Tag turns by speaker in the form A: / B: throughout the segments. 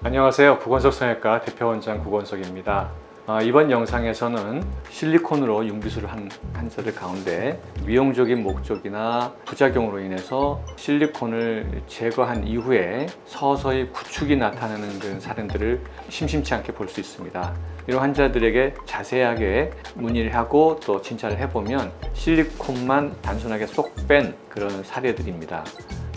A: 안녕하세요. 구건석 성형외과 대표원장 구건석입니다. 이번 영상에서는 실리콘으로 융비술을 한 환자들 가운데 미용적인 목적이나 부작용으로 인해서 실리콘을 제거한 이후에 서서히 구축이 나타나는 그런 사례들을 심심치 않게 볼 수 있습니다. 이런 환자들에게 자세하게 문의를 하고 또 진찰을 해보면 실리콘만 단순하게 쏙 뺀 그런 사례들입니다.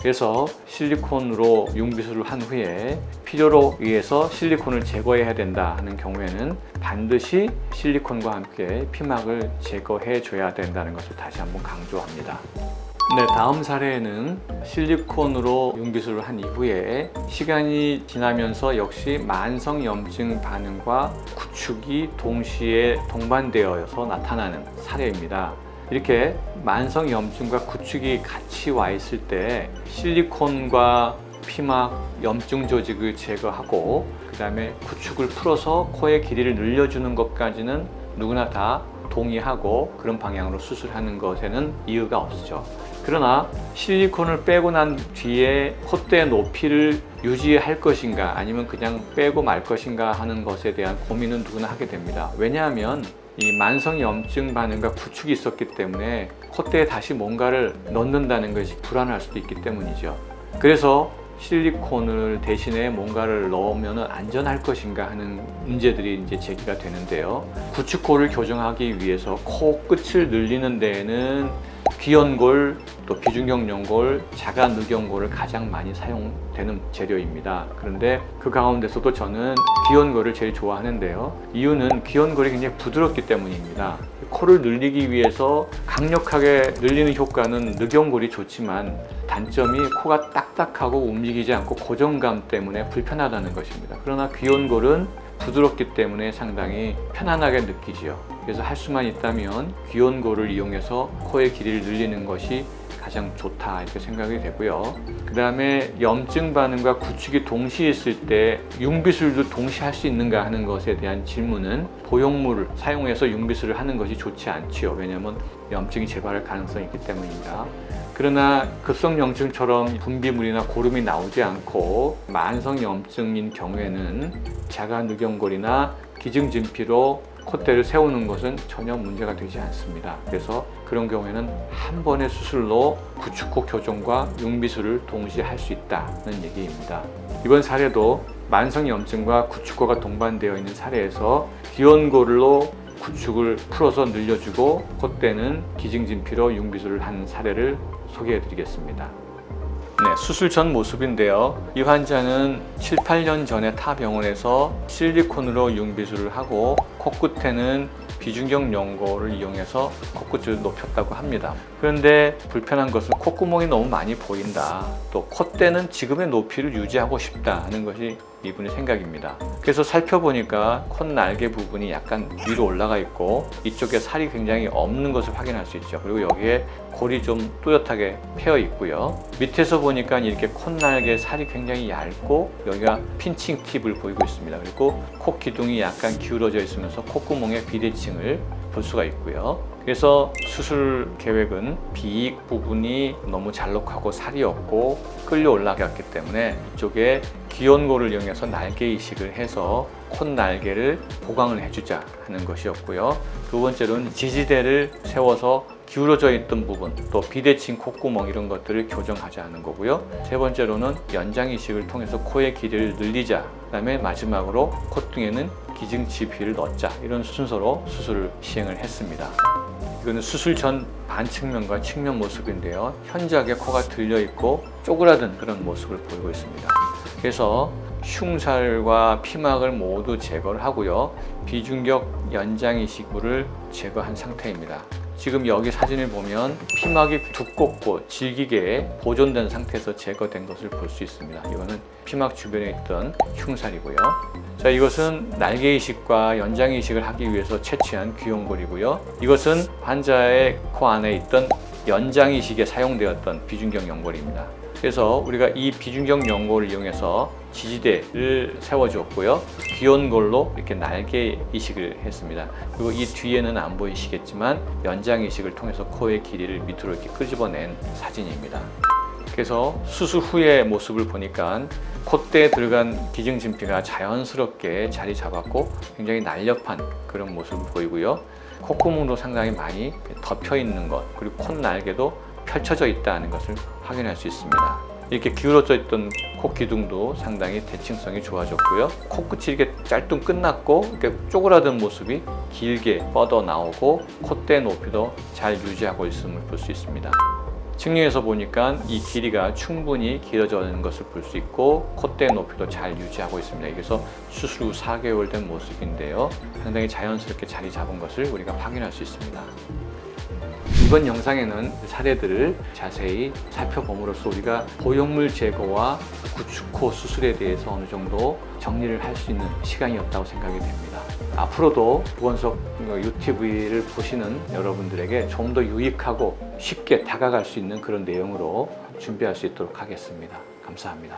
A: 그래서 실리콘으로 융비술을 한 후에 필요로 의해서 실리콘을 제거해야 된다 하는 경우에는 반드시 실리콘과 함께 피막을 제거해 줘야 된다는 것을 다시 한번 강조합니다. 네, 다음 사례는 실리콘으로 융비술을 한 이후에 시간이 지나면서 역시 만성염증 반응과 구축이 동시에 동반되어서 나타나는 사례입니다. 이렇게 만성염증과 구축이 같이 와 있을 때 실리콘과 피막, 염증 조직을 제거하고 그 다음에 구축을 풀어서 코의 길이를 늘려주는 것까지는 누구나 다 동의하고 그런 방향으로 수술하는 것에는 이유가 없죠. 그러나 실리콘을 빼고 난 뒤에 콧대 높이를 유지할 것인가 아니면 그냥 빼고 말 것인가 하는 것에 대한 고민은 누구나 하게 됩니다. 왜냐하면 이 만성염증 반응과 구축이 있었기 때문에 콧대에 다시 뭔가를 넣는다는 것이 불안할 수도 있기 때문이죠. 그래서 실리콘을 대신에 뭔가를 넣으면 안전할 것인가 하는 문제들이 이제 제기가 되는데요. 구축코를 교정하기 위해서 코 끝을 늘리는 데에는 귀연골, 또 비중격 연골, 자가늑연골을 가장 많이 사용되는 재료입니다. 그런데 그 가운데서도 저는 귀연골을 제일 좋아하는데요. 이유는 귀연골이 굉장히 부드럽기 때문입니다. 코를 늘리기 위해서 강력하게 늘리는 효과는 늑연골이 좋지만 단점이 코가 딱딱하고 움직이지 않고 고정감 때문에 불편하다는 것입니다. 그러나 귀연골은 부드럽기 때문에 상당히 편안하게 느끼지요. 그래서 할 수만 있다면 귀연골을 이용해서 코의 길이를 늘리는 것이 가장 좋다 이렇게 생각이 되고요. 그 다음에 염증 반응과 구축이 동시에 있을 때 융비술도 동시에 할 수 있는가 하는 것에 대한 질문은 보형물을 사용해서 융비술을 하는 것이 좋지 않지요. 왜냐하면 염증이 재발할 가능성이 있기 때문입니다. 그러나 급성염증처럼 분비물이나 고름이 나오지 않고 만성염증인 경우에는 자가늑연골이나 기증진피로 콧대를 세우는 것은 전혀 문제가 되지 않습니다. 그래서 그런 경우에는 한 번의 수술로 구축코 교정과 융비술을 동시에 할 수 있다는 얘기입니다. 이번 사례도 만성염증과 구축코가 동반되어 있는 사례에서 귀연골로 구축을 풀어서 늘려주고 콧대는 기증진피로 융비술을 한 사례를 소개해 드리겠습니다. 네, 수술 전 모습인데요. 이 환자는 7, 8년 전에 타 병원에서 실리콘으로 융비술을 하고 코끝에는 비중격 연골을 이용해서 코끝을 높였다고 합니다. 그런데 불편한 것은 콧구멍이 너무 많이 보인다. 또 콧대는 지금의 높이를 유지하고 싶다 하는 것이 이분의 생각입니다. 그래서 살펴보니까 콧날개 부분이 약간 위로 올라가 있고 이쪽에 살이 굉장히 없는 것을 확인할 수 있죠. 그리고 여기에 골이 좀 또렷하게 패여 있고요. 밑에서 보니까 이렇게 콧날개 살이 굉장히 얇고 여기가 핀칭 팁을 보이고 있습니다. 그리고 코 기둥이 약간 기울어져 있으면서 콧구멍의 비대칭을 볼 수가 있고요. 그래서 수술 계획은 비익 부분이 너무 잘록하고 살이 없고 끌려 올라갔기 때문에 이쪽에 귀연골을 이용해서 날개 이식을 해서 콧날개를 보강을 해주자 하는 것이었고요. 두 번째로는 지지대를 세워서 기울어져 있던 부분, 또 비대칭 콧구멍 이런 것들을 교정하자 하는 거고요. 세 번째로는 연장 이식을 통해서 코의 길이를 늘리자. 그 다음에 마지막으로 콧등에는 기증지피를 넣자. 이런 순서로 수술을 시행을 했습니다. 이거는 수술 전 반측면과 측면 모습인데요. 현저하게 코가 들려 있고 쪼그라든 그런 모습을 보이고 있습니다. 그래서 흉살과 피막을 모두 제거를 하고요. 비중격 연장 이식부를 제거한 상태입니다. 지금 여기 사진을 보면 피막이 두껍고 질기게 보존된 상태에서 제거된 것을 볼 수 있습니다. 이거는 피막 주변에 있던 흉살이고요. 자, 이것은 날개 이식과 연장 이식을 하기 위해서 채취한 귀연골이고요. 이것은 환자의 코 안에 있던 연장 이식에 사용되었던 비중격 연골입니다. 그래서 우리가 이 비중격 연골을 이용해서 지지대를 세워주었고요. 귀연골로 이렇게 날개 이식을 했습니다. 그리고 이 뒤에는 안 보이시겠지만 연장 이식을 통해서 코의 길이를 밑으로 이렇게 끄집어낸 사진입니다. 그래서 수술 후의 모습을 보니까 콧대에 들어간 기증진피가 자연스럽게 자리 잡았고 굉장히 날렵한 그런 모습을 보이고요. 콧구멍도 상당히 많이 덮여 있는 것, 그리고 콧날개도 펼쳐져 있다는 것을 확인할 수 있습니다. 이렇게 기울어져 있던 코 기둥도 상당히 대칭성이 좋아졌고요. 코끝이 이렇게 짤뚱 끝났고 이렇게 쪼그라든 모습이 길게 뻗어 나오고 콧대 높이도 잘 유지하고 있음을 볼 수 있습니다. 측량에서 보니까 이 길이가 충분히 길어져 있는 것을 볼 수 있고 콧대 높이도 잘 유지하고 있습니다. 그래서 수술 후 4개월 된 모습인데요. 상당히 자연스럽게 자리 잡은 것을 우리가 확인할 수 있습니다. 이번 영상에는 사례들을 자세히 살펴봄으로써 우리가 보형물 제거와 구축코 수술에 대해서 어느 정도 정리를 할 수 있는 시간이었다고 생각이 됩니다. 앞으로도 구건석 UTV를 보시는 여러분들에게 좀 더 유익하고 쉽게 다가갈 수 있는 그런 내용으로 준비할 수 있도록 하겠습니다. 감사합니다.